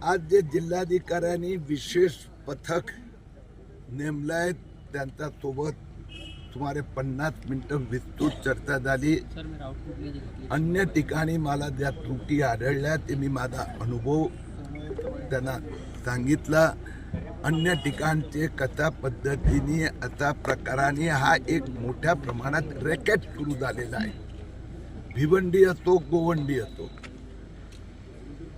आज जे जिल्हाधिकाऱ्यांनी विशेष पथक नेमलंय त्यांच्या सोबत सुमारे 50 मिनिटं विस्तृत चर्चा झाली। अन्य ठिकाणी मला ज्या त्रुटी आढळल्या ते मी माझा अनुभव त्यांना सांगितला। अन्य ठिकाणचे कथा पद्धतीने अशा प्रकाराने हा एक मोठ्या प्रमाणात रॅकेट सुरू झालेला आहे। भिवंडी असो, गोवंडी असो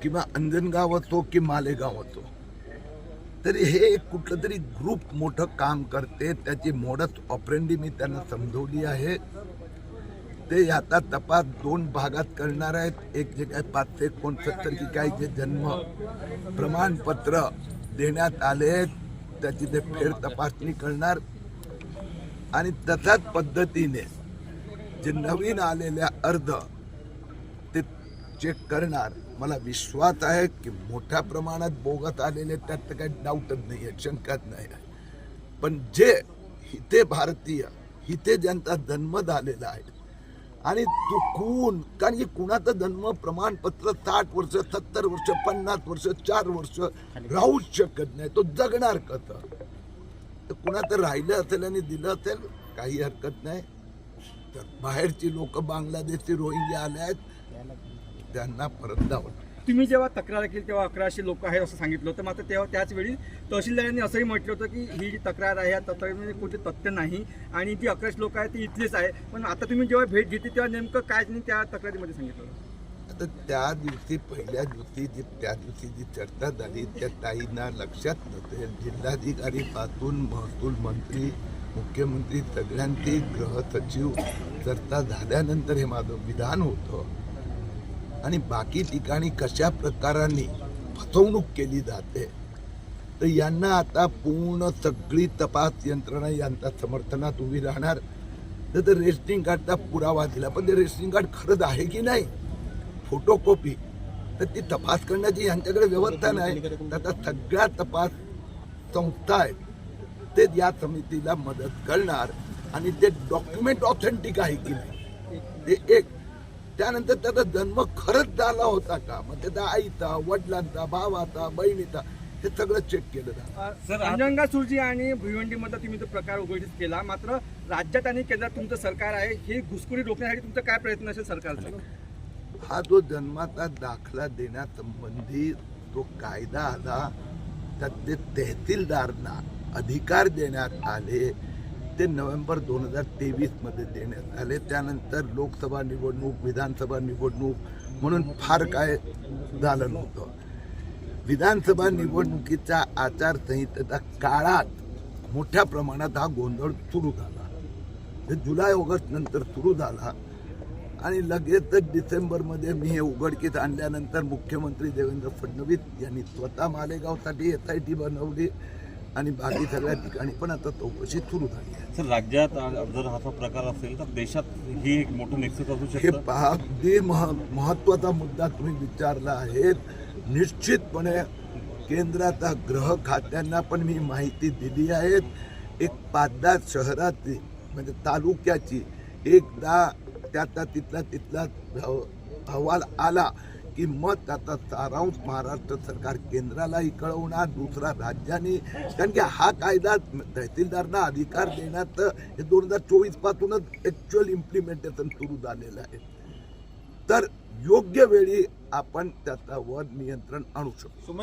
किंवा अंजनगाव असो की मालेगाव असो, तरी हे कुठलं तरी ग्रुप मोठं काम करते। त्याची मोडस ऑपरेंडी मी त्यांना समजवली आहे। ते याचा तपास 2 भागात करणार आहेत। एक जे काय 569 की काही जे जन्म प्रमाणपत्र देण्यात आले त्याची ते फेर तपासणी करणार आणि तशाच पद्धतीने जे नवीन आलेल्या अर्ज ते चेक करणार। मला विश्वास आहे की मोठ्या प्रमाणात बोगस आलेले त्यात काही डाऊटच नाही आहे, शंकाच नाही आहे। पण जे हिते भारतीय हिते ज्यांचा जन्म झालेला आहे आणि चुकून, कारण की कुणाचं जन्म प्रमाणपत्र 60 वर्ष 70 वर्ष 50 वर्ष 4 वर्ष राहूच शकत नाही, तो जगणार कसं? तर कुणाचं राहिलं असेल आणि दिलं असेल काही हरकत नाही। तर बाहेरची लोक बांगलादेशी रोहिंग्या आले आहेत त्यांना परत जावं। तुम्ही जेव्हा तक्रार केली तेव्हा 1100 लोक आहेत असं सांगितलं होतं, मात्र तेव्हा त्याचवेळी तहसीलदारांनी असंही म्हटलं होतं की ही जी तक्रार आहे या तक्रारीमध्ये कोणते तथ्य नाही आणि जी 1100 लोक आहेत ती इथलीच आहे। पण आता तुम्ही जेव्हा भेट घेतली तेव्हा नेमकं काय त्यांनी त्या तक्रारीमध्ये सांगितलं होतं? आता त्या दिवशी पहिल्या दिवशी त्या दिवशी जी चर्चा झाली त्या ताईंना लक्षात नसेल। जिल्हाधिकारी पासून महसूल मंत्री, मुख्यमंत्री सगळ्यांची गृह सचिव चर्चा झाल्यानंतर हे माझं विधान होतं आणि बाकी ठिकाणी कशा प्रकाराने फसवणूक केली जाते तर यांना आता पूर्ण सगळी तपास यंत्रणा यांच्या समर्थनात उभी राहणार। तर रेशनिंग कार्डचा पुरावा दिला, पण ते रेशनिंग कार्ड खरंच आहे की नाही फोटोकॉपी, तर ती तपास करण्याची यांच्याकडे व्यवस्था नाही। आता सगळ्या तपास संस्था आहेत ते या समितीला मदत करणार आणि ते डॉक्युमेंट ऑथेंटिक आहे की नाही ते एक। त्यानंतर त्याचा जन्म खरंच झाला होता का, मग त्याचा आईचा, वडिलांचा, भावाचा, बहिणीचा, हे सगळं चेक केलं जातं। अंजनगाव सुरजी आणि भिवंडीमध्ये तुम्ही तो प्रकार उघडकीस केला, मात्र राज्यात आणि केंद्रात तुमचं सरकार आहे, हे घुसखोरी रोखण्यासाठी तुमचा काय प्रयत्न असेल सरकारचा? हा जो जन्माचा दाखला देण्यासंबंधी जो कायदा आला त्यात ते तहसीलदारांना अधिकार देण्यात आले ते नोव्हेंबर 2023 मध्ये देण्यात आले। त्यानंतर लोकसभा निवडणूक, विधानसभा निवडणूक म्हणून फार काय झालं नव्हतं। विधानसभा निवडणुकीच्या आचारसंहितेच्या काळात मोठ्या प्रमाणात हा गोंधळ सुरू झाला। ते जुलै ऑगस्ट नंतर सुरू झाला आणि लगेचच डिसेंबरमध्ये मी हे उघडकीस आणल्यानंतर मुख्यमंत्री देवेंद्र फडणवीस यांनी स्वतः मालेगावसाठी SIT बनवली आणि बाकी सगळ्या ठिकाणी पण आता चौकशी सुरू झाली आहे। सर, राज्यात जर हा प्रकार असेल तर देशात ही एक मोठं नेक्सस असू शकतं। हे पहा, अगदी महत्त्वाचा मुद्दा तुम्ही विचारला आहे। निश्चितपणे केंद्राचा गृह खात्यांना पण मी माहिती दिली आहे। एक 5-10 शहराची म्हणजे तालुक्याची एकदा त्याचा तिथला अहवाल आला की मग त्याचा सारांश महाराष्ट्र सरकार केंद्रालाही कळवणार, दुसरा राज्यांनी, कारण की हा कायदा तहसीलदारांना अधिकार देण्यात हे 2024 पासूनच ॲक्च्युअल इम्प्लिमेंटेशन सुरू झालेलं आहे। तर योग्य वेळी आपण त्याच्यावर नियंत्रण आणू शकतो।